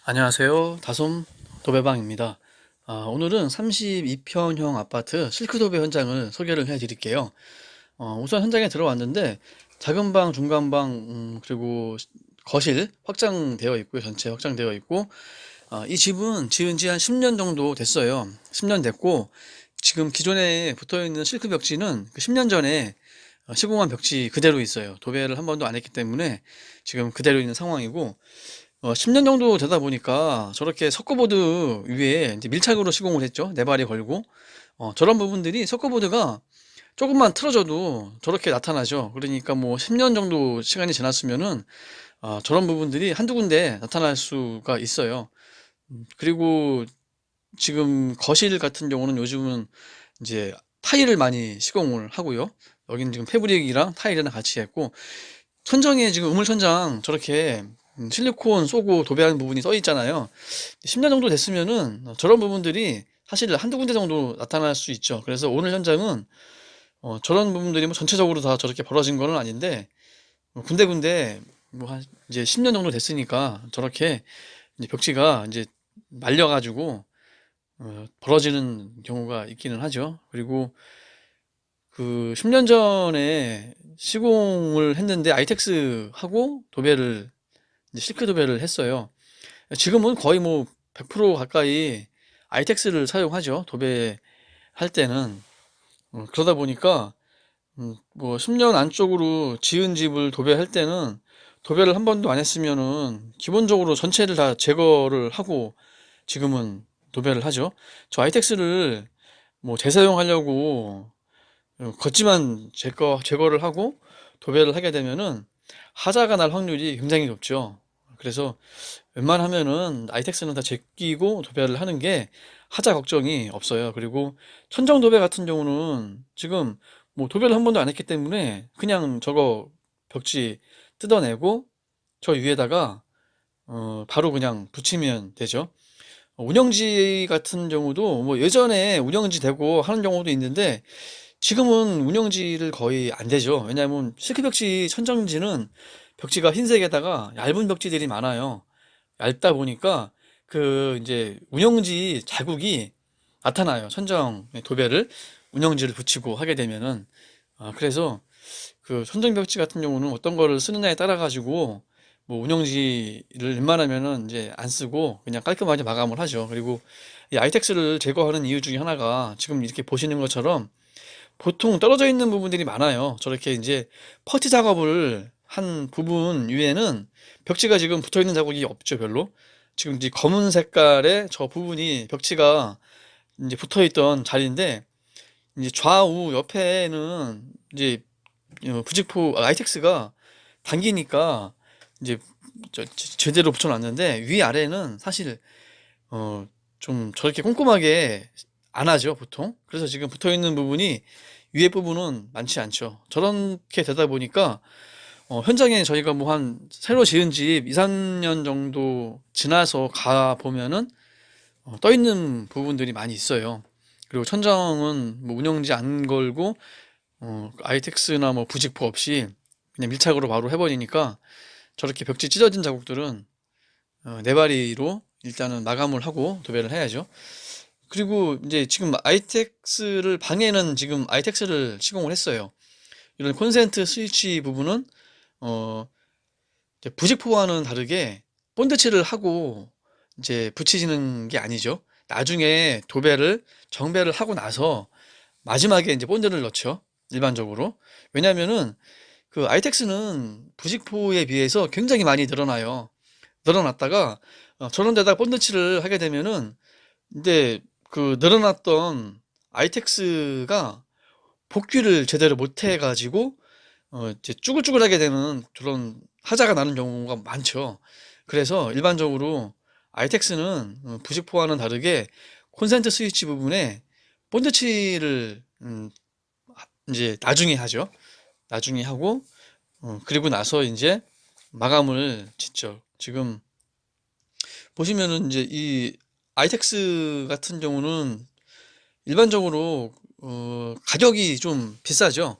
안녕하세요. 다솜 도배방입니다. 오늘은 32평형 아파트 실크도배 현장을 소개를 해드릴게요. 우선 현장에 들어왔는데 작은 방, 중간 방, 그리고 거실 확장되어 있고요. 전체 확장되어 있고, 이 집은 지은 지 한 10년 정도 됐어요. 10년 됐고, 지금 기존에 붙어 있는 실크 벽지는 그 10년 전에 시공한 벽지 그대로 있어요. 도배를 한 번도 안 했기 때문에 지금 그대로 있는 상황이고, 10년 정도 되다 보니까 저렇게 석고보드 위에 이제 밀착으로 시공을 했죠. 네 발이 걸고. 저런 부분들이 석고보드가 조금만 틀어져도 저렇게 나타나죠. 그러니까 뭐 10년 정도 시간이 지났으면은 저런 부분들이 한두 군데 나타날 수가 있어요. 그리고 지금 거실 같은 경우는 요즘은 이제 타일을 많이 시공을 하고요. 여기는 지금 패브릭이랑 타일이랑 같이 했고, 천정에 지금 우물천장 저렇게 실리콘 쏘고 도배하는 부분이 써 있잖아요. 10년 정도 됐으면은 저런 부분들이 사실 한두 군데 정도 나타날 수 있죠. 그래서 오늘 현장은 저런 부분들이 뭐 전체적으로 다 저렇게 벌어진 거는 아닌데, 군데군데 뭐 한 이제 10년 정도 됐으니까 저렇게 이제 벽지가 이제 말려가지고 벌어지는 경우가 있기는 하죠. 그리고 그 10년 전에 시공을 했는데 아이텍스 하고 도배를 이제 실크 도배를 했어요. 지금은 거의 뭐 100% 가까이 아이텍스를 사용하죠. 도배할 때는. 그러다 보니까 뭐 10년 안쪽으로 지은 집을 도배할 때는 도배를 한 번도 안 했으면은 기본적으로 전체를 다 제거를 하고 지금은 도배를 하죠. 저 아이텍스를 뭐 재사용하려고 겉지만 제거를 하고 도배를 하게 되면은 하자가 날 확률이 굉장히 높죠. 그래서 웬만하면은 아이텍스는 다 제끼고 도배를 하는 게 하자 걱정이 없어요. 그리고 천정 도배 같은 경우는 지금 뭐 도배를 한 번도 안 했기 때문에 그냥 저거 벽지 뜯어내고 저 위에다가 바로 그냥 붙이면 되죠. 운영지 같은 경우도 뭐 예전에 운영지 되고 하는 경우도 있는데 지금은 운영지를 거의 안 되죠. 왜냐하면 실크벽지 천정지는 벽지가 흰색에다가 얇은 벽지들이 많아요. 얇다 보니까 그 이제 운영지 자국이 나타나요. 천정 도배를 운영지를 붙이고 하게 되면은. 그래서 그 천정 벽지 같은 경우는 어떤 거를 쓰느냐에 따라 가지고 뭐 운영지를 웬만하면은 이제 안 쓰고 그냥 깔끔하게 마감을 하죠. 그리고 이 아이텍스를 제거하는 이유 중에 하나가 지금 이렇게 보시는 것처럼 보통 떨어져 있는 부분들이 많아요. 저렇게 이제 퍼티 작업을 한 부분 위에는 벽지가 지금 붙어 있는 자국이 없죠, 별로. 지금 이제 검은 색깔의 저 부분이 벽지가 이제 붙어 있던 자리인데, 이제 좌우 옆에는 이제 부직포 아이텍스가 당기니까 이제 제대로 붙여놨는데, 위아래는 사실 좀 저렇게 꼼꼼하게 안 하죠, 보통. 그래서 지금 붙어 있는 부분이 위에 부분은 많지 않죠. 저렇게 되다 보니까 현장에 저희가 뭐 한 새로 지은 집 2, 3년 정도 지나서 가 보면은 떠 있는 부분들이 많이 있어요. 그리고 천정은 뭐 운영지 안 걸고 아이텍스나 뭐 부직포 없이 그냥 밀착으로 바로 해버리니까 저렇게 벽지 찢어진 자국들은 네바리로 일단은 마감을 하고 도배를 해야죠. 그리고 이제 지금 아이텍스를 방에는 지금 아이텍스를 시공을 했어요. 이런 콘센트 스위치 부분은 어 이제 부직포와는 다르게 본드칠을 하고 이제 붙이시는 게 아니죠. 나중에 도배를 정배를 하고 나서 마지막에 이제 본드를 넣죠. 일반적으로. 왜냐면은 그 아이텍스는 부직포에 비해서 굉장히 많이 늘어나요. 늘어났다가 저런 데다가 본드칠을 하게 되면은 근데 그 늘어났던 아이텍스가 복귀를 제대로 못 해가지고 이제 쭈글쭈글하게 되는 그런 하자가 나는 경우가 많죠. 그래서 일반적으로 아이텍스는 부직포와는 다르게 콘센트 스위치 부분에 본드칠을 이제 나중에 하죠. 나중에 하고 그리고 나서 이제 마감을 짓죠. 지금 보시면은 이제 이 아이텍스 같은 경우는 일반적으로 가격이 좀 비싸죠.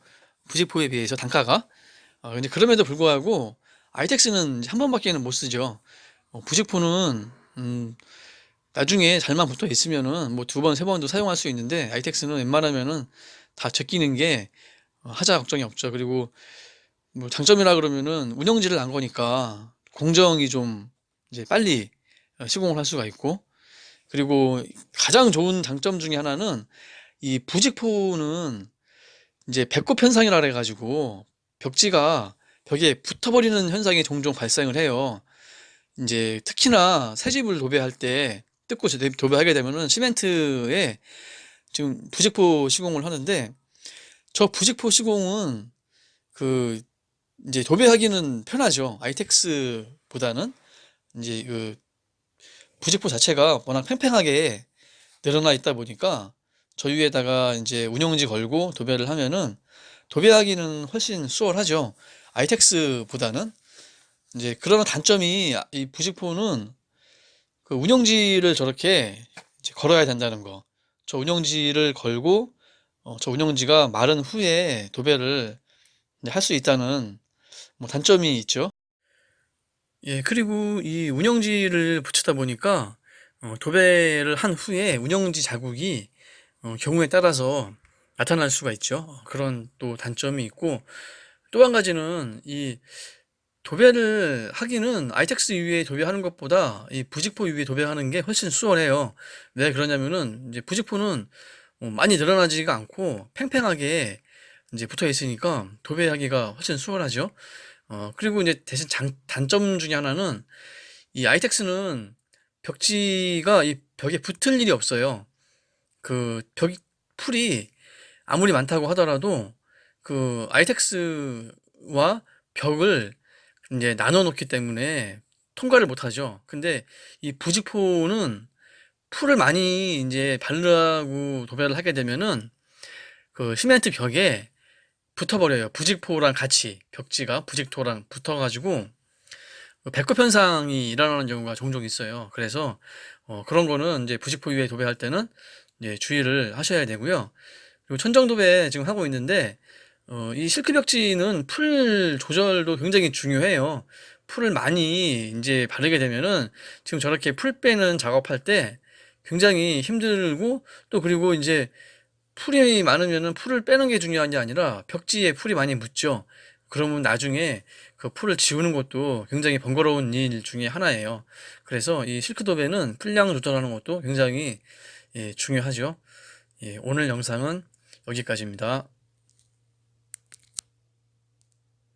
부직포에 비해서 단가가. 근데 그럼에도 불구하고 아이텍스는 한 번밖에는 못 쓰죠. 부직포는 음, 나중에 잘만 붙어 있으면은 뭐 두 번, 세 번도 사용할 수 있는데 아이텍스는 웬만하면은 다 제끼는 게 하자 걱정이 없죠. 그리고 뭐 장점이라 그러면은 운영지를 안 거니까 공정이 좀 이제 빨리 시공을 할 수가 있고, 그리고 가장 좋은 장점 중에 하나는 이 부직포는 이제 배꼽 현상이라 그래가지고 벽지가 벽에 붙어버리는 현상이 종종 발생을 해요. 이제 특히나 새 집을 도배할 때 뜯고 도배하게 되면은 시멘트에 지금 부직포 시공을 하는데, 저 부직포 시공은 그 이제 도배하기는 편하죠. 아이텍스보다는 이제 그 부직포 자체가 워낙 팽팽하게 늘어나 있다 보니까 저 위에다가 이제 운영지 걸고 도배를 하면은 도배하기는 훨씬 수월하죠. 아이텍스보다는. 이제 그러나 단점이 이 부직포는 그 운영지를 저렇게 이제 걸어야 된다는 거. 저 운영지를 걸고 저 운영지가 마른 후에 도배를 할 수 있다는 뭐 단점이 있죠. 예, 그리고 이 운영지를 붙이다 보니까 도배를 한 후에 운영지 자국이 경우에 따라서 나타날 수가 있죠. 그런 또 단점이 있고, 또 한 가지는 이 도배를 하기는 아이텍스 위에 도배하는 것보다 이 부직포 위에 도배하는 게 훨씬 수월해요. 왜 그러냐면은 이제 부직포는 많이 늘어나지가 않고 팽팽하게 이제 붙어 있으니까 도배하기가 훨씬 수월하죠. 그리고 이제 대신 단점 중에 하나는 이 아이텍스는 벽지가 이 벽에 붙을 일이 없어요. 그 풀이 아무리 많다고 하더라도 그 아이텍스와 벽을 이제 나눠 놓기 때문에 통과를 못 하죠. 근데 이 부직포는 풀을 많이 이제 바르고 도배를 하게 되면은 그 시멘트 벽에 붙어버려요. 부직포랑 같이 벽지가 부직토랑 붙어가지고 그 배꼽 현상이 일어나는 경우가 종종 있어요. 그래서 그런 거는 이제 부직포 위에 도배할 때는 이제 주의를 하셔야 되고요. 그리고 천정 도배 지금 하고 있는데 이 실크 벽지는 풀 조절도 굉장히 중요해요. 풀을 많이 이제 바르게 되면은 지금 저렇게 풀 빼는 작업할 때 굉장히 힘들고, 또 그리고 이제 풀이 많으면은 풀을 빼는 게 중요한 게 아니라 벽지에 풀이 많이 묻죠. 그러면 나중에 그 풀을 지우는 것도 굉장히 번거로운 일 중에 하나예요. 그래서 이 실크도배는 풀량 조절하는 것도 굉장히 중요하죠. 예, 오늘 영상은 여기까지입니다.